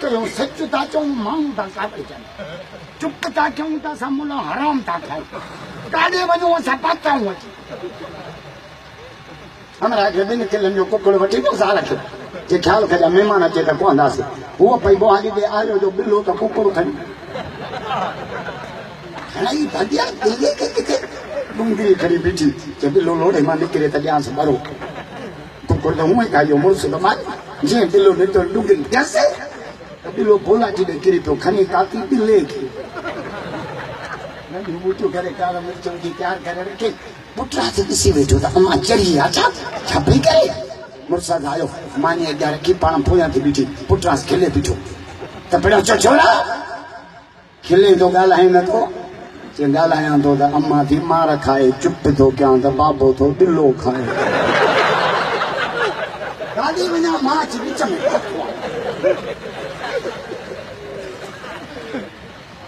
करो सच्चता चो मांग ता काटे चन चुप ता क्यों ता सामुला हराम ता खाए काडे वनो सा पाता हूं हमरा के दिन के लंजो कोकड़ वठी तो सा रखे जे ख्याल कजा मेहमान अचे त कोंदा से वो पई बो आगे दे आयो जो बिल्लो त कोकड़ खणी खणाई भदिया दिले के डूंगरी खड़ी बिठी जे बिल्लो लोड़े मा निकरे त जान से बरो कोकड़ तो हुए कायो मुर्स तो मान जे बिल्लो ने तो डूंगरी जैसे बिल्लो बोला जी ने गिरी तो खनी काती बिल्ले की नंदी बूटो करे काला मिर्चों की प्यार करे के पुत्रा से किसी बैठो था अम्मा चली आजा छपरी करे मुर्सा आयो मानी अग्यार की पाण पोया थी बीठी पुत्रा से खेले बीठो त पेड़ो छोरा खेले तो गालाए न तो जे गालाया तो त अम्मा थी मार खाए चुप तो क्या त बाबो तो बिल्लो खाए गाली बिना माच बीच में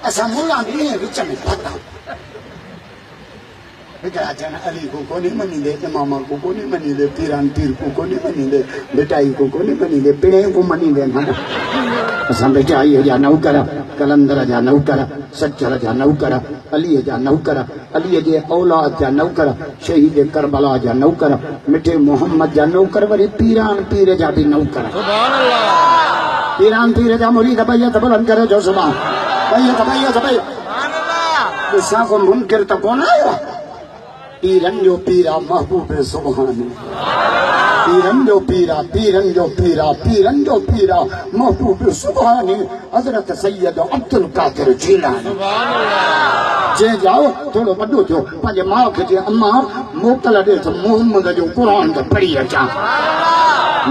असा मुला भी बीच में पता बेटा जन अली को कोनी मनी दे मामा को कोनी मनी दे पीरान पीर को कोनी मनी दे बेटाई को कोनी मनी दे पिणे को मनी दे असा बेटा आई जा नौकर कलंदर जा नौकर सच्चर जा नौकर अली जा नौकर अली जे औलाद जा नौकर शहीद करबला जा नौकर मिठे मोहम्मद जा नौकर वरी पीरान पीर जा भी नौकर सुभान अल्लाह पीरान पीर जा मुरीद बैयत बुलंद करे जो सुभान बैयत सुभान अल्लाह इसा को मुनकर त कोन आयो पीरन जो पीरा महबूब सुभानी पीरन जो पीरा पीरन जो पीरा पीरन जो पीरा महबूब सुभानी हजरत सैयद अब्दुल कादिर जीलानी सुभान अल्लाह जे जाओ थोड़ो वड्डो थियो पंहिंजे माउ खे जे अम्मा मोकल ॾे त मोहम्मद जो क़ुरान त पढ़ी अचां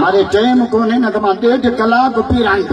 मारे टाइम कोन्हे न त मां 1.5 कलाक पीरान